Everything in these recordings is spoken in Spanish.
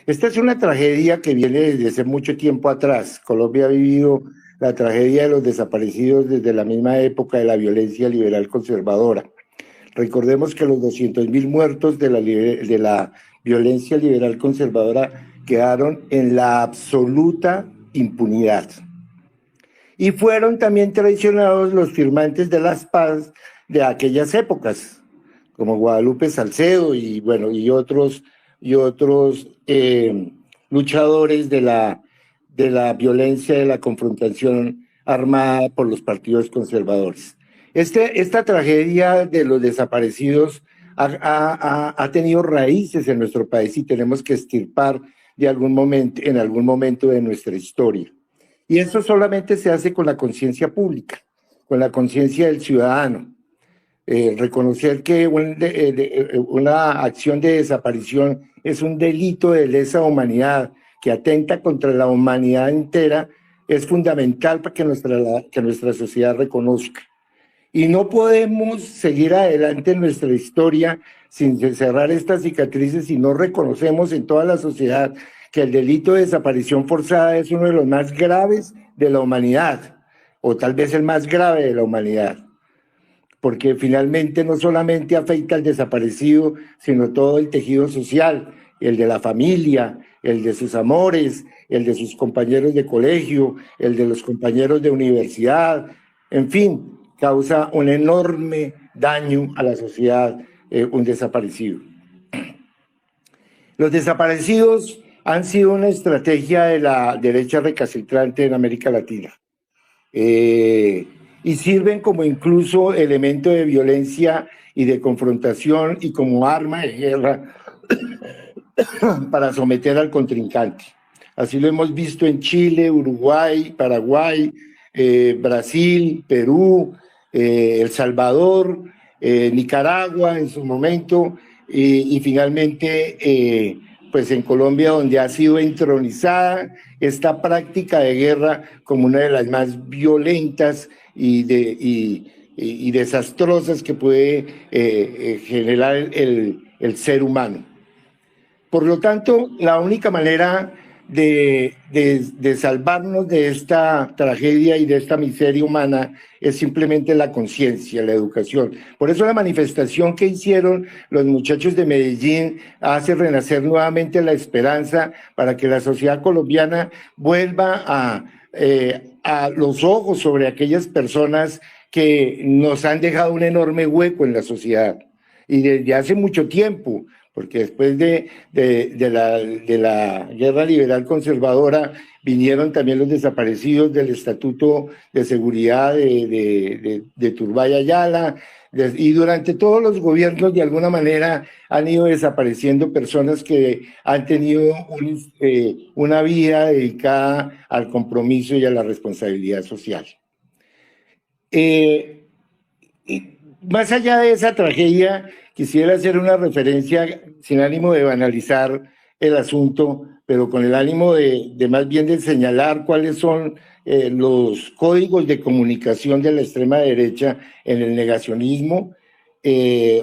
Esta es una tragedia que viene desde hace mucho tiempo atrás. Colombia ha vivido la tragedia de los desaparecidos desde la misma época de la violencia liberal conservadora. Recordemos que los 200.000 muertos de la violencia liberal conservadora quedaron en la absoluta impunidad. Y fueron también traicionados los firmantes de las paz de aquellas épocas, como Guadalupe Salcedo y bueno, y otros luchadores de la violencia, de la confrontación armada por los partidos conservadores. Esta tragedia de los desaparecidos ha tenido raíces en nuestro país y tenemos que extirpar en algún momento de nuestra historia. Y eso solamente se hace con la conciencia pública, con la conciencia del ciudadano. Reconocer que una acción de desaparición es un delito de lesa humanidad que atenta contra la humanidad entera es fundamental para que nuestra sociedad reconozca. Y no podemos seguir adelante en nuestra historia sin cerrar estas cicatrices si no reconocemos en toda la sociedad que el delito de desaparición forzada es uno de los más graves de la humanidad, o tal vez el más grave de la humanidad, porque finalmente no solamente afecta al desaparecido, sino todo el tejido social, el de la familia, el de sus amores, el de sus compañeros de colegio, el de los compañeros de universidad, en fin, causa un enorme daño a la sociedad, un desaparecido. Los desaparecidos han sido una estrategia de la derecha recalcitrante en América Latina y sirven como incluso elemento de violencia y de confrontación y como arma de guerra para someter al contrincante. Así lo hemos visto en Chile, Uruguay, Paraguay, Brasil, Perú, El Salvador, Nicaragua en su momento y finalmente pues en Colombia, donde ha sido entronizada esta práctica de guerra como una de las más violentas y desastrosas que puede generar el ser humano. Por lo tanto, la única manera de salvarnos de esta tragedia y de esta miseria humana es simplemente la conciencia, la educación. Por eso la manifestación que hicieron los muchachos de Medellín hace renacer nuevamente la esperanza para que la sociedad colombiana vuelva a los ojos sobre aquellas personas que nos han dejado un enorme hueco en la sociedad y desde hace mucho tiempo, porque después de la guerra liberal conservadora vinieron también los desaparecidos del Estatuto de Seguridad de Turbay Ayala, y durante todos los gobiernos de alguna manera han ido desapareciendo personas que han tenido una vida dedicada al compromiso y a la responsabilidad social. Y más allá de esa tragedia, quisiera hacer una referencia sin ánimo de banalizar el asunto, pero con el ánimo de más bien de señalar cuáles son los códigos de comunicación de la extrema derecha en el negacionismo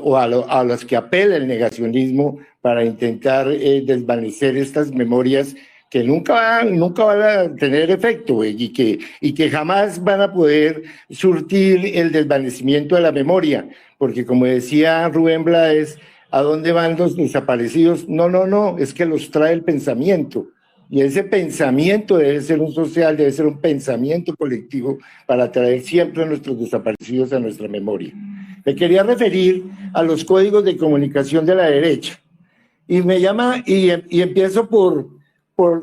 o a los que apela el negacionismo para intentar desvanecer estas memorias que nunca van a tener efecto y que jamás van a poder surtir el desvanecimiento de la memoria, porque como decía Rubén Blades, ¿a dónde van los desaparecidos? No, es que los trae el pensamiento, y ese pensamiento debe ser un social, debe ser un pensamiento colectivo para traer siempre a nuestros desaparecidos a nuestra memoria. Me quería referir a los códigos de comunicación de la derecha, y empiezo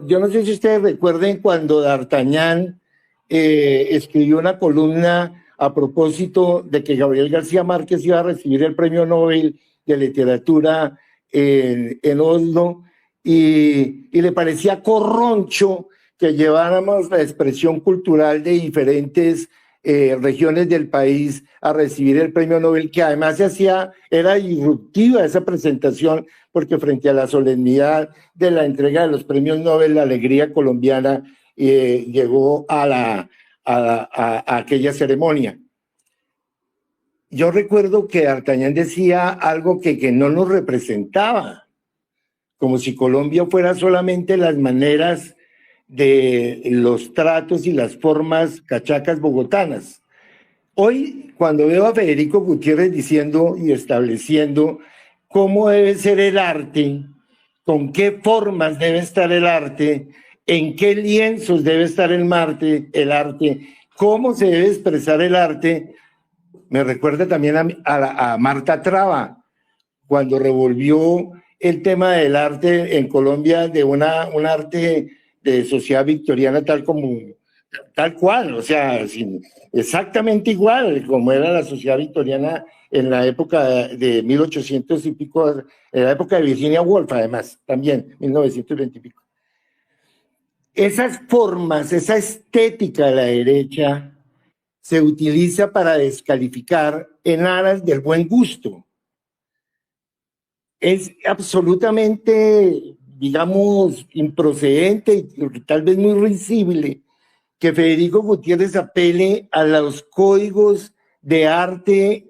yo no sé si ustedes recuerden cuando D'Artagnan escribió una columna a propósito de que Gabriel García Márquez iba a recibir el Premio Nobel de Literatura en Oslo y le parecía corroncho que lleváramos la expresión cultural de diferentes regiones del país a recibir el Premio Nobel, que además era disruptiva esa presentación, porque frente a la solemnidad de la entrega de los premios Nobel, la alegría colombiana llegó a aquella ceremonia. Yo recuerdo que D'Artagnan decía algo que no nos representaba. como si Colombia fuera solamente las maneras de los tratos y las formas cachacas bogotanas. Hoy, cuando veo a Federico Gutiérrez diciendo y estableciendo cómo debe ser el arte, con qué formas debe estar el arte, en qué lienzos debe estar el arte, cómo se debe expresar el arte, me recuerda también a Marta Traba, cuando revolvió el tema del arte en Colombia, de un arte de sociedad victoriana tal cual, o sea, exactamente igual como era la sociedad victoriana en la época de 1800 y pico, en la época de Virginia Woolf, además, también, 1920 y pico. Esas formas, esa estética de la derecha se utiliza para descalificar en aras del buen gusto. Es absolutamente, digamos, improcedente y tal vez muy risible que Federico Gutiérrez apele a los códigos de arte,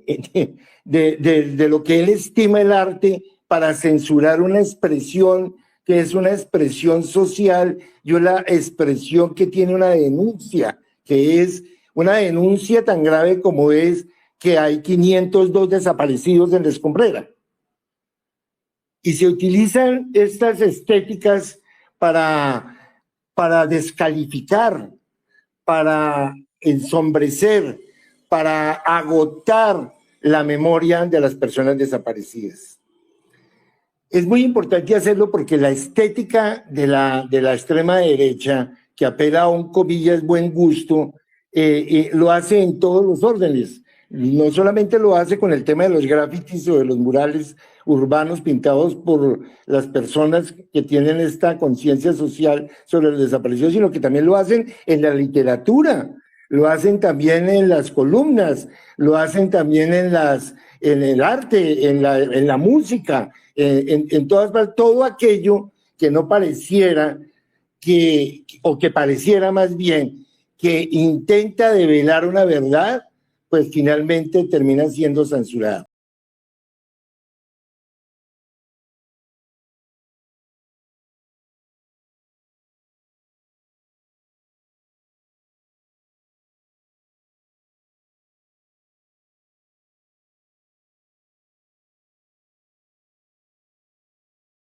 de lo que él estima el arte, para censurar una expresión que es una expresión social y una expresión que tiene una denuncia, que es una denuncia tan grave como es que hay 502 desaparecidos en la Escombrera. Y se utilizan estas estéticas para descalificar, para ensombrecer, para agotar la memoria de las personas desaparecidas. Es muy importante hacerlo porque la estética de la extrema derecha, que apela a un comillas buen gusto, lo hace en todos los órdenes. No solamente lo hace con el tema de los grafitis o de los murales urbanos pintados por las personas que tienen esta conciencia social sobre los desaparecidos, sino que también lo hacen en la literatura, lo hacen también en las columnas, lo hacen también en el arte, en la música, en todo aquello que no pareciera o que pareciera más bien que intenta develar una verdad, pues finalmente termina siendo censurado.